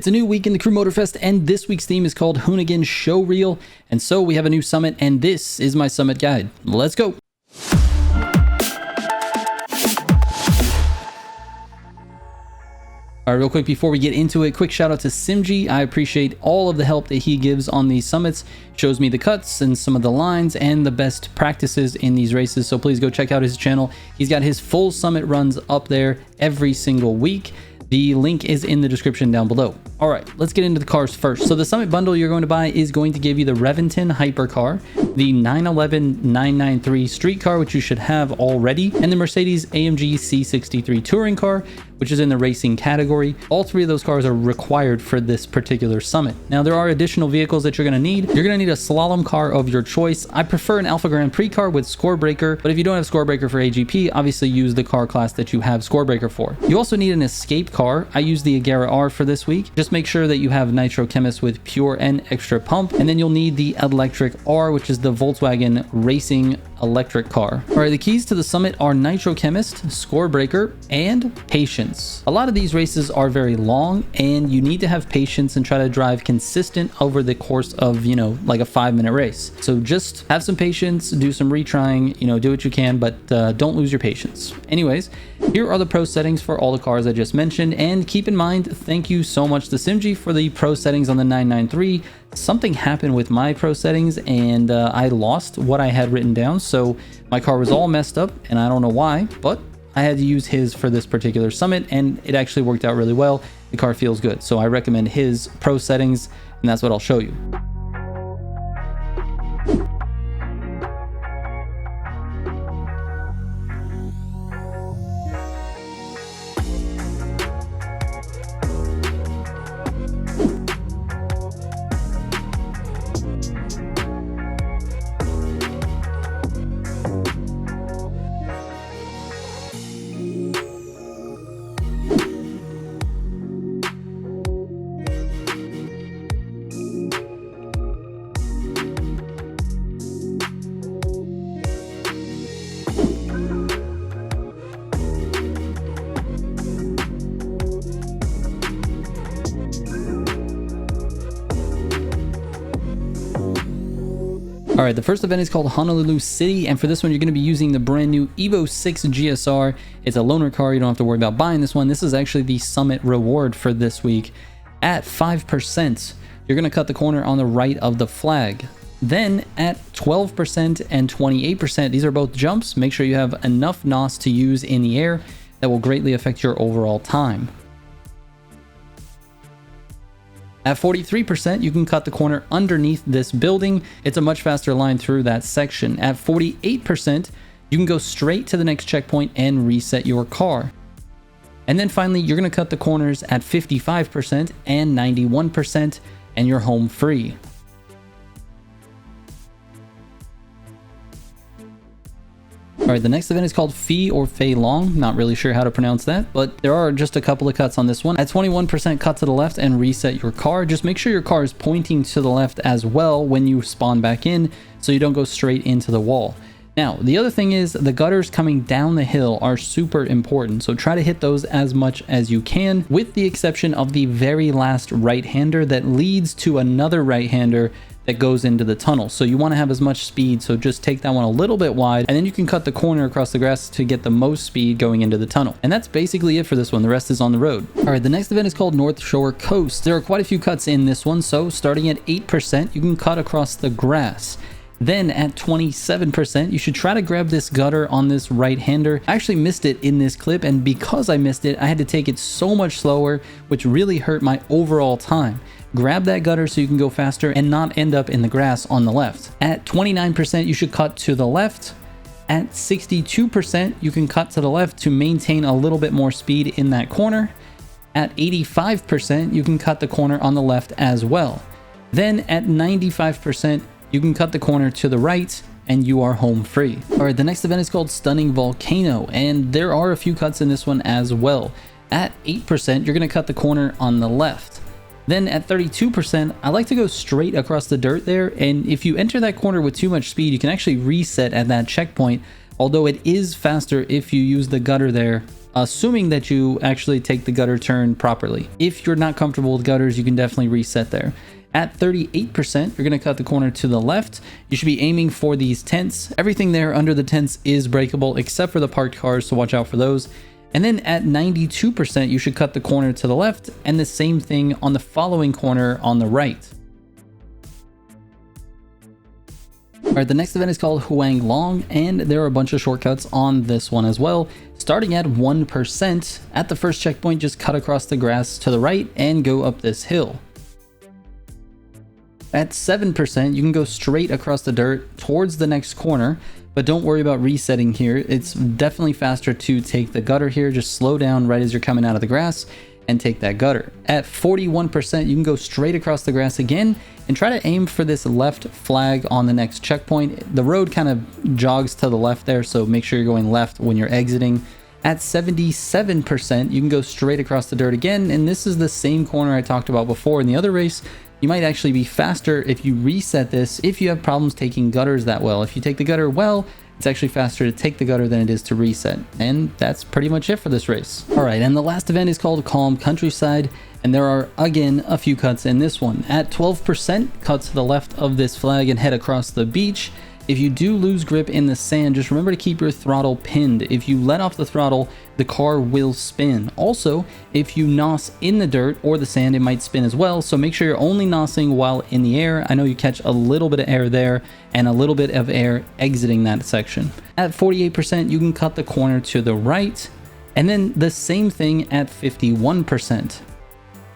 It's a new week in the Crew Motorfest, and this week's theme is called Hoonigan Showreel. And so we have a new summit, and this is my summit guide. Let's go. All right, real quick before we get into it, quick shout out to Simgii. I appreciate all of the help that he gives on these summits. Shows me the cuts and some of the lines and the best practices in these races. So please go check out his channel. He's got his full summit runs up there every single week. The link is in the description down below. All right, let's get into the cars first. So the Summit bundle you're going to buy is going to give you the Reventon Hypercar, the 911 993 Street Car, which you should have already, and the Mercedes AMG C63 Touring Car, which is in the racing category. All three of those cars are required for this particular summit. Now, there are additional vehicles that you're going to need. You're going to need a slalom car of your choice. I prefer an Alpha Grand Prix car with score breaker, but if you don't have score breaker for AGP, obviously use the car class that you have score breaker for. You also need an escape car. I use the Agera R for this week. Just make sure that you have Nitro Chemist with pure and extra pump, and then you'll need the Electric R, which is the Volkswagen racing electric car. All right, the keys to the summit are Nitro Chemist, score breaker, and patience. A lot of these races are very long, and you need to have patience and try to drive consistent over the course of, like a 5-minute race. So just have some patience, do some retrying, do what you can, but don't lose your patience. Anyways, here are the pro settings for all the cars I just mentioned, and keep in mind, thank you so much to Simgii for the pro settings on the 993. Something happened with my pro settings and I lost what I had written down, so my car was all messed up and I don't know why, but I had to use his for this particular summit and it actually worked out really well. The car feels good, so I recommend his pro settings, and that's what I'll show you. All right, the first event is called Honolulu City, and for this one, you're going to be using the brand new Evo 6 GSR. It's a loaner car. You don't have to worry about buying this one. This is actually the summit reward for this week. At 5%, you're going to cut the corner on the right of the flag. Then at 12% and 28%, these are both jumps. Make sure you have enough NOS to use in the air. That will greatly affect your overall time. At 43%, you can cut the corner underneath this building. It's a much faster line through that section. At 48%, you can go straight to the next checkpoint and reset your car. And then finally, you're going to cut the corners at 55% and 91%, and you're home free. All right, the next event is called Fei or Fei Long. Not really sure how to pronounce that, but there are just a couple of cuts on this one. At 21%, cut to the left and reset your car. Just make sure your car is pointing to the left as well when you spawn back in, so you don't go straight into the wall. Now, the other thing is the gutters coming down the hill are super important, so try to hit those as much as you can, with the exception of the very last right-hander that leads to another right-hander that goes into the tunnel. So you want to have as much speed, so just take that one a little bit wide, and then you can cut the corner across the grass to get the most speed going into the tunnel. And that's basically it for this one. The rest is on the road. All right, the next event is called North Shore Coast. There are quite a few cuts in this one, so starting at 8%, you can cut across the grass. Then at 27%, you should try to grab this gutter on this right-hander. I actually missed it in this clip, and because I missed it, I had to take it so much slower, which really hurt my overall time. Grab that gutter so you can go faster and not end up in the grass on the left. At 29%, you should cut to the left. At 62%, you can cut to the left to maintain a little bit more speed in that corner. At 85%, you can cut the corner on the left as well. Then at 95%, you can cut the corner to the right and you are home free. All right, the next event is called Stunning Volcano, and there are a few cuts in this one as well. At 8%, you're going to cut the corner on the left. Then at 32%, I like to go straight across the dirt there, and if you enter that corner with too much speed, you can actually reset at that checkpoint, although it is faster if you use the gutter there assuming that you actually take the gutter turn properly. If you're not comfortable with gutters, you can definitely reset there. At 38%, you're going to cut the corner to the left. You should be aiming for these tents. Everything there under the tents is breakable except for the parked cars, so watch out for those. And then at 92%, you should cut the corner to the left, and the same thing on the following corner on the right. Alright, the next event is called HOUNG, and there are a bunch of shortcuts on this one as well. Starting at 1%, at the first checkpoint, just cut across the grass to the right and go up this hill. At 7%, you can go straight across the dirt towards the next corner, but don't worry about resetting here. It's definitely faster to take the gutter here. Just slow down right as you're coming out of the grass and take that gutter. At 41%, you can go straight across the grass again and try to aim for this left flag on the next checkpoint. The road kind of jogs to the left there, so make sure you're going left when you're exiting. At 77%, you can go straight across the dirt again, and this is the same corner I talked about before in the other race. You might actually be faster if you reset this if you have problems taking gutters that well. If you take the gutter well, it's actually faster to take the gutter than it is to reset. And that's pretty much it for this race. All right, and the last event is called Calm Countryside, and there are, again, a few cuts in this one. At 12%, cut to the left of this flag and head across the beach. If you do lose grip in the sand, just remember to keep your throttle pinned. If you let off the throttle, the car will spin. Also, if you nos in the dirt or the sand, it might spin as well. So make sure you're only nosing while in the air. I know you catch a little bit of air there and a little bit of air exiting that section. At 48%, you can cut the corner to the right, and then the same thing at 51%.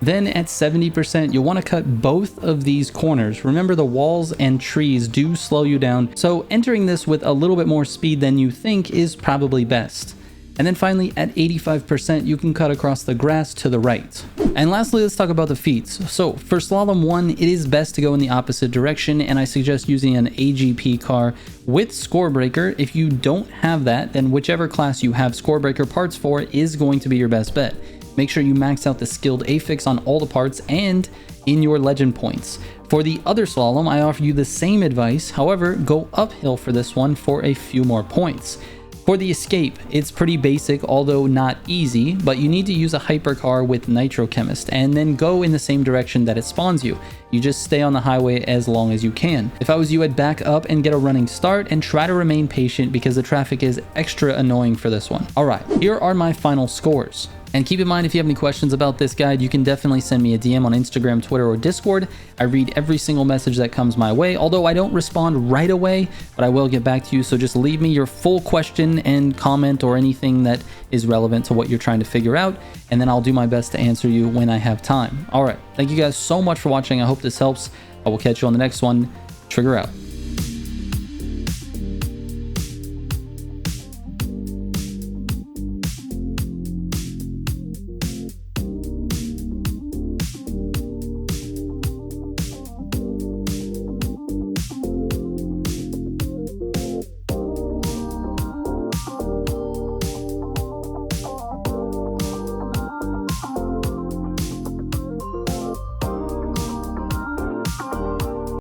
Then at 70%, you'll want to cut both of these corners. Remember, the walls and trees do slow you down, so entering this with a little bit more speed than you think is probably best. And then finally, at 85%, you can cut across the grass to the right. And lastly, let's talk about the feats. So for Slalom 1, it is best to go in the opposite direction, and I suggest using an AGP car with score breaker. If you don't have that, then whichever class you have score breaker parts for is going to be your best bet. Make sure you max out the skilled affix on all the parts and in your legend points. For the other slalom, I offer you the same advice. However, go uphill for this one for a few more points. For the escape, it's pretty basic, although not easy, but you need to use a hypercar with Nitrochemist and then go in the same direction that it spawns you. You just stay on the highway as long as you can. If I was you, I'd back up and get a running start and try to remain patient because the traffic is extra annoying for this one. All right, here are my final scores. And keep in mind, if you have any questions about this guide, you can definitely send me a DM on Instagram, Twitter, or Discord. I read every single message that comes my way, although I don't respond right away, but I will get back to you. So just leave me your full question and comment or anything that is relevant to what you're trying to figure out, and then I'll do my best to answer you when I have time. All right, thank you guys so much for watching. I hope this helps. I will catch you on the next one. Trigger out.